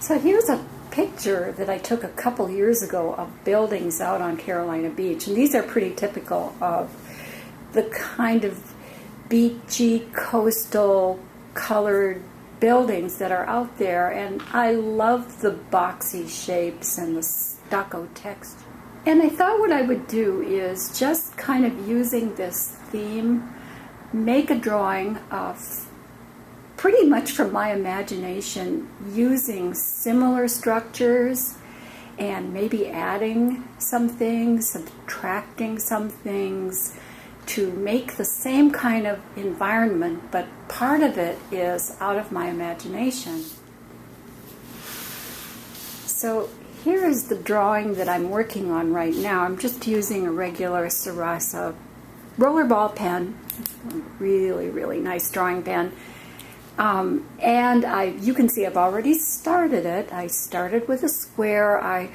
So here's a picture that I took a couple years ago of buildings out on Carolina Beach, and these are pretty typical of the kind of beachy, coastal, colored buildings that are out there, and I love the boxy shapes and the stucco texture. And I thought what I would do is just kind of using this theme, make a drawing of pretty much from my imagination, using similar structures and maybe adding some things, subtracting some things to make the same kind of environment, but part of it is out of my imagination. So here is the drawing that I'm working on right now. I'm just using a regular Sarasa rollerball pen, really, really nice drawing pen. And you can see I've already started it. I started with a square. I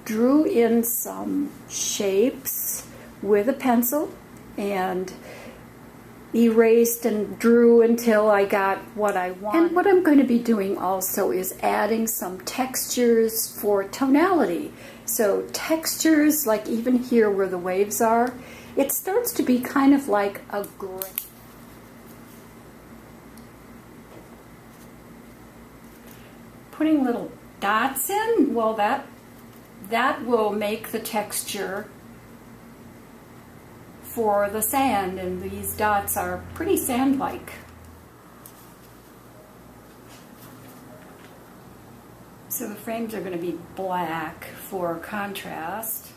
drew in some shapes with a pencil and erased and drew until I got what I wanted. And what I'm going to be doing also is adding some textures for tonality. So textures, like even here where the waves are, it starts to be kind of like a gray. Putting little dots in, well, that will make the texture for the sand, and these dots are pretty sand-like. So the frames are going to be black for contrast.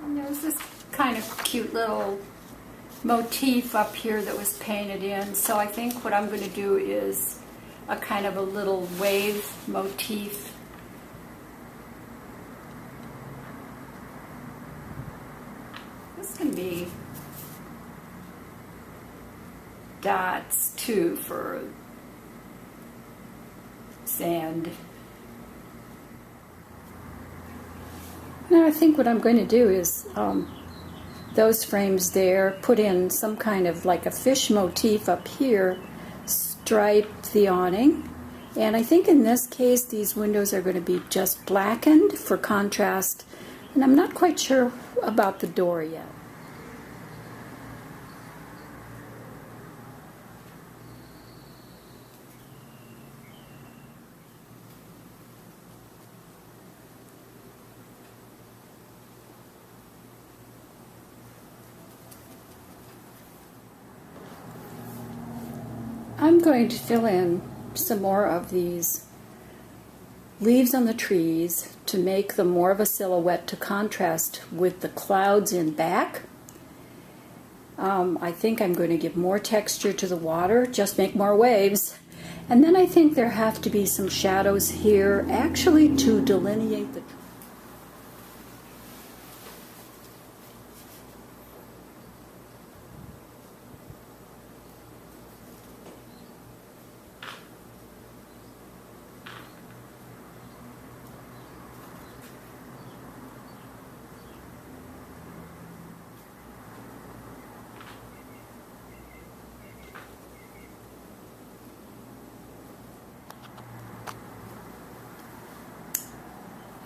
There's this kind of cute little motif up here that was painted in, so I think what I'm going to do is a kind of a little wave motif. This can be dots too for sand. Now I think what I'm going to do is those frames there, put in some kind of like a fish motif up here, stripe the awning, and I think in this case these windows are going to be just blackened for contrast, and I'm not quite sure about the door yet. I'm going to fill in some more of these leaves on the trees to make them more of a silhouette to contrast with the clouds in back. I think I'm going to give more texture to the water, just make more waves. And then I think there have to be some shadows here, actually to delineate the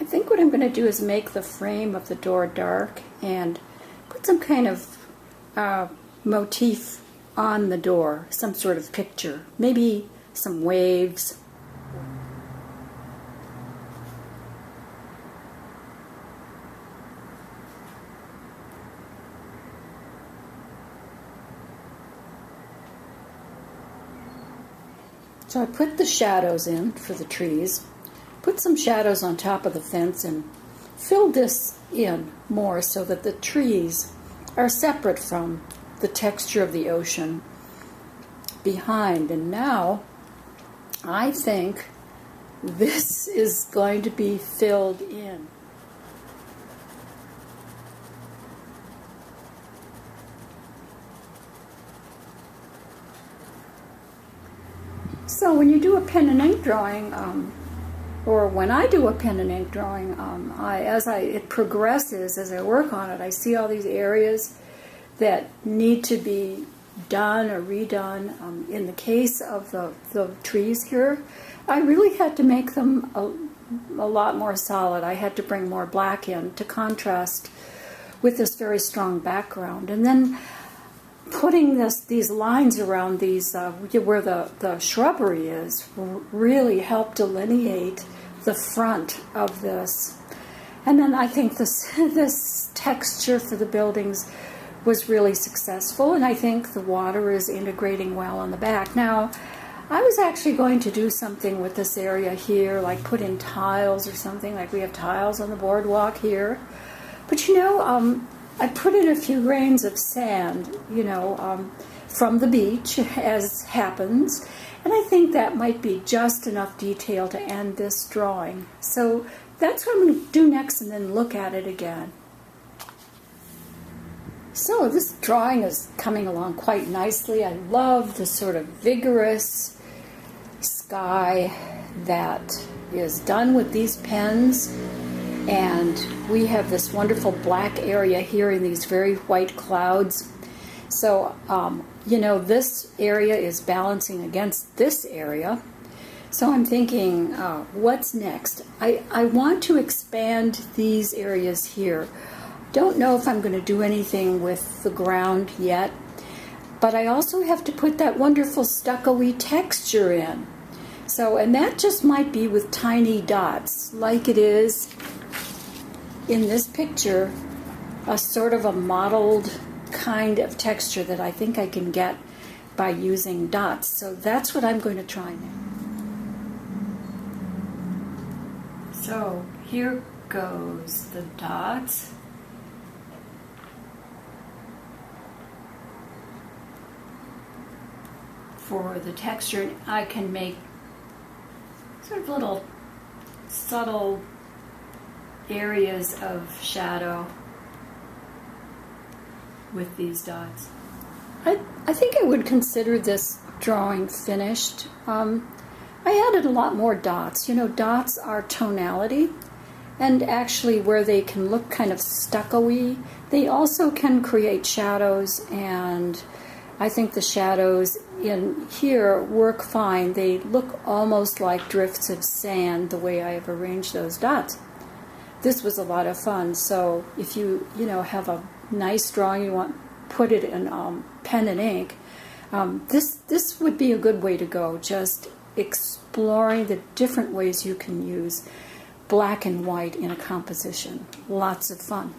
I think what I'm going to do is make the frame of the door dark and put some kind of motif on the door, some sort of picture, maybe some waves. So I put the shadows in for the trees. Put some shadows on top of the fence and fill this in more so that the trees are separate from the texture of the ocean behind. And now I think this is going to be filled in. So when you do a pen and ink drawing, or when I do a pen and ink drawing, it progresses, as I work on it, I see all these areas that need to be done or redone. In the case of the trees here, I really had to make them a lot more solid. I had to bring more black in to contrast with this very strong background. And then putting these lines around these, where the shrubbery is, really helped delineate the front of this. And then I think this texture for the buildings was really successful, and I think the water is integrating well on the back. Now, I was actually going to do something with this area here, like put in tiles or something, like we have tiles on the boardwalk here. But I put in a few grains of sand, from the beach, as happens, and I think that might be just enough detail to end this drawing. So that's what I'm going to do next, and then look at it again. So this drawing is coming along quite nicely. I love the sort of vigorous sky that is done with these pens. And we have this wonderful black area here in these very white clouds. So, this area is balancing against this area. So I'm thinking, what's next? I want to expand these areas here. Don't know if I'm going to do anything with the ground yet, but I also have to put that wonderful stucco-y texture in. So, and that just might be with tiny dots, like it is in this picture, a sort of a mottled kind of texture that I think I can get by using dots. So that's what I'm going to try now. So here goes the dots. For the texture, I can make sort of little subtle areas of shadow with these dots. I think I would consider this drawing finished. I added a lot more dots. Dots are tonality, and actually where they can look kind of stucco-y, they also can create shadows, and I think the shadows in here work fine. They look almost like drifts of sand the way I have arranged those dots. This was a lot of fun. So if you have a nice drawing you want, put it in pen and ink. This would be a good way to go. Just exploring the different ways you can use black and white in a composition. Lots of fun.